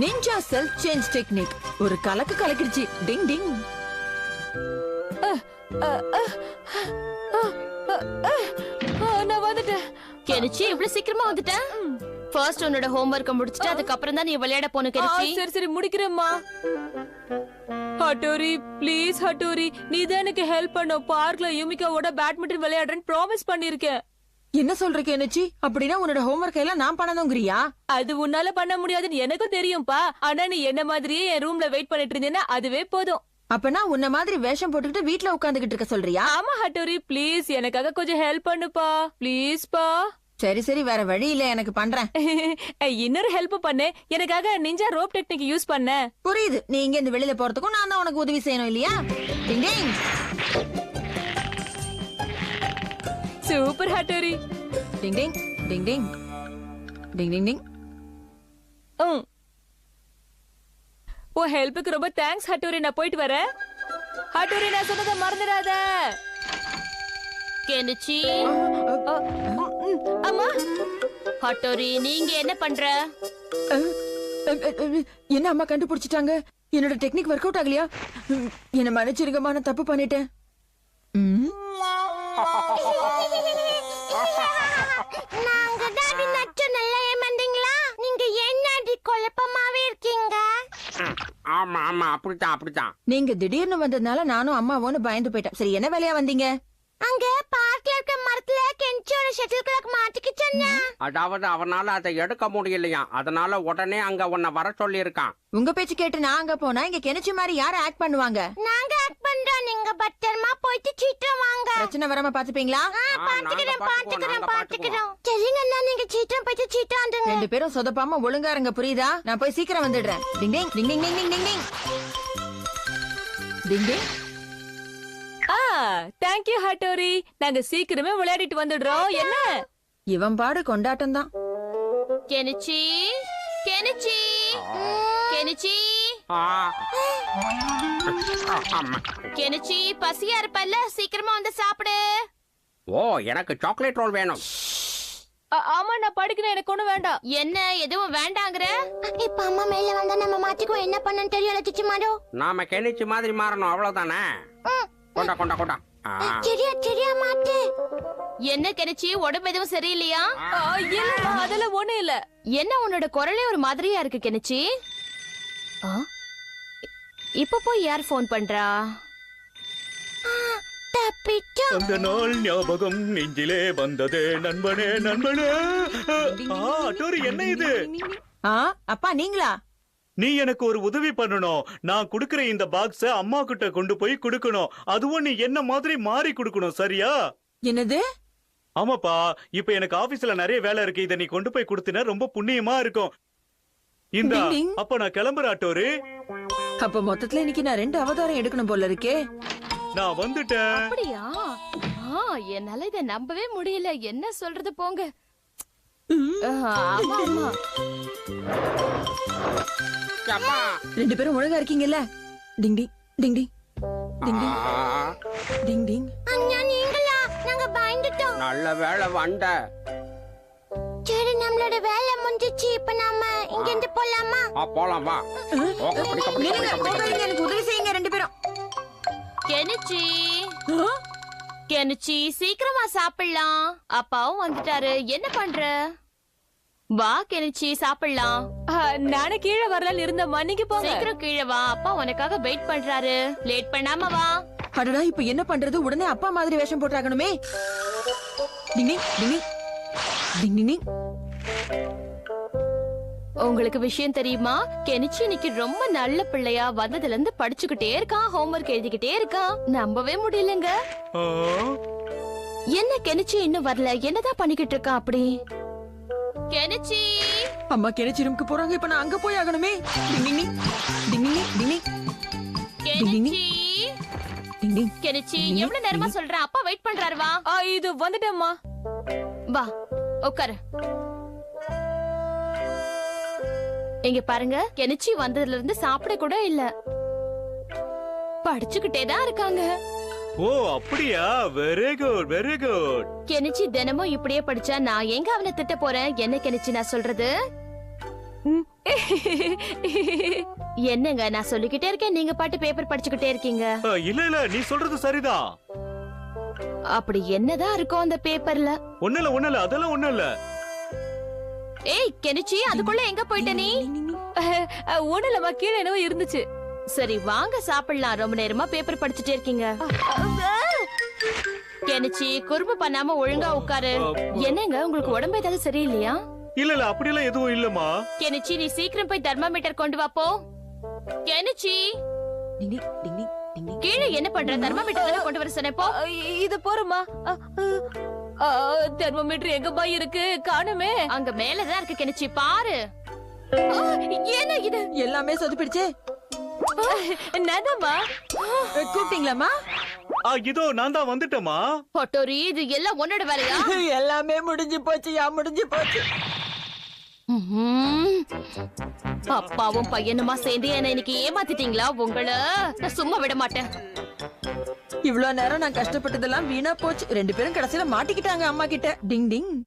Ninja self change technique ஒரு கலக்கு கலக்கிடுச்சு. டிங் டிங். நான் வந்துட்டேன். கெனிச்சி இவ்வளவு சீக்கிரமா வந்துட்டேன். ஃபர்ஸ்ட் உன்னோட ஹோம்வொர்க்க முடிச்சிட்டு அதுக்கு அப்புறம் தான் நீ விளையாட போணும் கெனிச்சி. சரி சரி முடிக்கிறேம்மா. ஹட்டோரி ப்ளீஸ் ஹட்டோரி, நீ தான் எனக்கு ஹெல்ப் பண்ணு. பார்க்ல யுமிகாவோட பேட்மிண்டன் விளையாடுறேன்னு ப்ராமிஸ் பண்ணிருக்கேன். என்ன சொல்ற கெனிச்சி? அப்படின்னா உன்னோட ஹோம்வொர்க் எல்லாம் நான் பண்ணணும்ங்கறியா? அது உன்னால பண்ண முடியாதுன்னு எனக்கும் தெரியும்பா. ஆனா நீ என்ன மாதிரியே என் ரூம்ல வெயிட் பண்ணிட்டு இருந்தேன்னா அதுவே போதும். அப்பனா உன்ன மாதிரி வேஷம் போட்டுக்கிட்டு வீட்ல உட்கார்ந்துகிட்டு இருக்க சொல்றியா? ஆமா ஹட்டோரி ப்ளீஸ் எனக்காக கொஞ்சம் ஹெல்ப் பண்ணுப்பா ப்ளீஸ் பா. சரி சரி, வேற வழி இல்ல, எனக்கு பண்றேன். இன்னொரு ஹெல்ப் பண்ணு, எனக்காக நிஞ்சா ரோப் டெக்னிக் யூஸ் பண்ண. புரியுது. நீ இங்க இருந்து வெளியில போறதுக்கும் நான் தான் உனக்கு உதவி செய்யணும் இல்லையா? டிங் டிங். Super Hattori. டிங் ding ding ding ding ding டிங். ஓ ஹெல்ப்புக்கு ரொம்ப தேங்க்ஸ் ஹட்டோரி. நான் போயிட்டு வரேன். ஹட்டோரி நான் சொன்னதை மறந்துடாத. கெனிச்சி அம்மா. ஹட்டோரி நீங்க என்ன பண்ற? என்ன அம்மா கண்டுபிடிச்சிட்டாங்க? என்னோட டெக்னிக் ஒர்க் அவுட் ஆகலையா? என்ன மன்னிச்சிருங்கம்மா, நான் தப்பு பண்ணிட்டேன். நாங்க டாடி நச்சு நல்லா ஏமாந்தீங்களா? நீங்க என்னடி குழப்பமாவே இருக்கீங்க? ஆமா ஆமா, அப்படித்தான். நீங்க திடீர்னு வந்ததுனால நானும் அம்மாவோன்னு பயந்து போயிட்டேன். சரி, என்ன வேலையா வந்தீங்க? அங்க பார்க்ல இருக்க மரத்துல கென்ச்சியோட ஷட்டில் கிளாக் மாட்டிக்கிச்சன்னா. அதாவது அவனால அதை எடுக்க முடியலையா, அதனால உடனே அங்க உன்னை வர சொல்லி இருக்கான். உங்க பேச்சு கேட்டு நான் அங்க போனா இங்க கெனிச்சி மாதிரி யார ஆக்ட் பண்ணுவாங்க? நாங்க ஆக்ட் பண்றோம், நீங்க பத்திரமா போயிட்டு சீக்கிரம் வாங்க. பிரச்சனை வராம பாத்துப்பீங்களா? பாத்துக்கிறோம். சரிங்க அண்ணா, நீங்க சீக்கிரம் போயிட்டு சீக்கிரம் வந்துங்க. ரெண்டு பேரும் சொதப்பாம ஒழுங்கா இருங்க, புரியுதா? நான் போய் சீக்கிரம் வந்துடுறேன். Ding ding ding ding ding ding ding ding ding ding. Thank you Hattori. நாங்க சீக்கிரமே விளையாடிட்டு வந்துடுறோம். என்ன இவன் பாடு கொண்டாட்டம் தான். கெனிச்சி கெனிச்சி கெனிச்சி கெனிச்சி பசியா இருப்பல்ல, சீக்கிரமா வந்து சாப்பிடு. ஓ, எனக்கு சாக்லேட் ரோல் வேணும். ஆமா நான் படிக்கிறேன், எனக்கு ஒண்ணு வேண்டாம். என்ன எதுவும் வேண்டாங்கற? இப்ப அம்மா மேல வந்தா நம்ம மாத்திக்கோ, என்ன பண்ணன்னு தெரியல சிச்சி மாடோ. நாம கெனிச்சி மாதிரி மாறணும், அவ்வளவுதானே? கொண்டா. சரியா மாத்து. என்ன கெனிச்சி, உடம்பு எதுவும் சரியில்லையா? இல்ல அதெல்லாம் ஒண்ணு இல்ல. என்ன உன்னோட குரலே ஒரு மாதிரியா இருக்கு கெனிச்சி? இப்ப போய் யார் போன் பண்றா? அந்த நாள் ஞாபகம் நெஞ்சிலே வந்ததே நண்பனே. அட்டோரி என்ன இது? அப்பா நீங்களா? நீ எனக்கு ஒரு உதவி பண்ணணும். நான் குடுக்கிற இந்த பாக்ஸ அம்மா கிட்ட கொண்டு போய் குடுக்கணும். அதுவும் நீ என்ன மாதிரி மாறி குடுக்கணும், சரியா? என்னது? ஆமாப்பா, இப்ப எனக்கு ஆபீஸ்ல நிறைய வேலை இருக்கு. இத நீ கொண்டு போய் கொடுத்தினா ரொம்ப புண்ணியமா இருக்கும். இந்த அப்ப நான் கிளம்புறேன் அட்டோரி. அப்ப மொத்தத்துல இன்னைக்கு நான் 2 அவதாரம் எடுக்கணும் போல இருக்கே. நான் வந்துட்டேன். அப்படியா? என்னால இத நம்பவே முடியல. என்ன சொல்றது போங்க. ஆமா ஆமா. 2 பேரும் ஒழுங்கா இருக்கீங்கல்ல? டிங் ding ding ding ding ding ding டிங். அண்ணா நீங்களா? நாங்க பயந்துட்டோம். நல்ல வேளை வந்த. சரி, நம்மளோட வேலை முடிஞ்சிச்சு. இப்ப நாம இங்க இருந்து போலாமா? போலாம் வா. எனக்கு உதவி செய்யுங்க 2 பேரும். கெனிச்சி கெனிச்சி சீக்கிரமா சாப்பிடலாம். அப்பாவும் வந்துட்டாரு. என்ன பண்ற? வா கெனிச்சி சாப்பிடலாம். நானே கீழே வரலான்னு இருந்த, மன்னிக்கு போங்க. சீக்கிரம் கீழே வா, அப்பா உனக்காக வெயிட் பண்றாரு. லேட் பண்ணாம வா. அடடா, இப்ப என்ன பண்றது? உடனே அப்பா மாதிரி வேஷம் போட்டாகணுமே. டிங் டிங் டிங் டிங் டிங் டிங். உங்களுக்கு விஷயம் தெரியுமா? கெனிச்சி இன்னைக்கு ரொம்ப நல்ல பிள்ளையா வந்ததுல இருந்து படிச்சுக்கிட்டே இருக்கான், ஹோம்வொர்க் எழுதிக்கிட்டே இருக்கான். நம்பவே முடியலங்க. என்ன கெனிச்சி இன்னும் வரல? என்னதான் பண்ணிக்கிட்டு இருக்கான் அப்படி? கெனிச்சி அம்மா கெனிச்சி ரூமுக்கு போறாங்க. இப்ப நான் அங்க போய் ஆகணுமே. டிங் டிங் டிங் டிங் டிங் கெனிச்சி டிங் டிங். கெனிச்சி எவ்வளவு நேரமா சொல்றேன், அப்பா வெயிட் பண்றாரு. வா. இது வந்துட்டேம்மா. வா உட்காரு. இங்க பாருங்க, கெனிச்சி வந்ததுல இருந்து சாப்பிட கூட இல்ல, படிச்சுக்கிட்டே தான் இருக்காங்க. ஓ அப்படியா? Very good very good. Kenichi தினமும் இப்படியே படிச்சா நான் எங்க அவனை திட்ட போறேன்? என்ன கெனிச்சி நான் சொல்றது? என்னங்க நான் சொல்லிக்கிட்டே இருக்கேன், நீங்க பாட்டு பேப்பர் படிச்சுக்கிட்டே இருக்கீங்க. இல்ல இல்ல நீ சொல்றது சரிதான். அப்படி என்னதான் இருக்கும் அந்த பேப்பர்ல? ஒண்ணு இல்ல அதெல்லாம் ஒண்ணு இல்ல. ஏய் கெனிச்சி, அதுக்குள்ள எங்க போயிட்ட நீ? ஒண்ணு இல்லம்மா, கீழே என்னவோ இருந்துச்சு. சரி வாங்க சாப்பிடலாம், ரொம்ப நேரமா பேப்பர் படிச்சுட்டே இருக்கீங்க. கெனிச்சி, குறும்பு பண்ணாம ஒழுங்கா உட்காரு. என்னங்க உங்களுக்கு உடம்பு ஏதாவது சரியில்லையா? இல்ல இல்ல அப்படியெல்லாம் எதுவும் இல்லம்மா. கெனிச்சி, நீ சீக்கிரம் போய் தெர்மாமீட்டர் கொண்டு வா போ. கெனிச்சி, டிங் டிங் டிங் டிங் டிங் டிங். கீழே என்ன பண்ற? தெர்மாமீட்டர் கொண்டு வர சொன்னேன் போ. இது போறமா. தெர்மோமீட்டர் எங்கம்மா இருக்கு? காணுமே. அங்க மேலதான் இருக்கு கெனிச்சி, பாரு. என்ன இது? எல்லாமே சொதுப்பிடுச்சே. என்னதம்மா? கூப்பிட்டீங்களாமா? இதோ நான் தான் வந்துட்டேமா. பொட்டோரி, இது எல்லாம் உன்னோட வேலையா? எல்லாமே முடிஞ்சு போச்சுயா, முடிஞ்சு போச்சு. அப்பாவும் பையனுமா சேர்ந்து என்ன இன்னைக்கு ஏமாத்திட்டீங்களா? உங்களை நான் சும்மா விட மாட்டேன். இவ்வளவு நேரம் நான் கஷ்டப்பட்டதெல்லாம் வீணா போச்சு. 2 பேரும் கடைசியில மாட்டிக்கிட்டாங்க அம்மா கிட்ட. டிங் டிங்.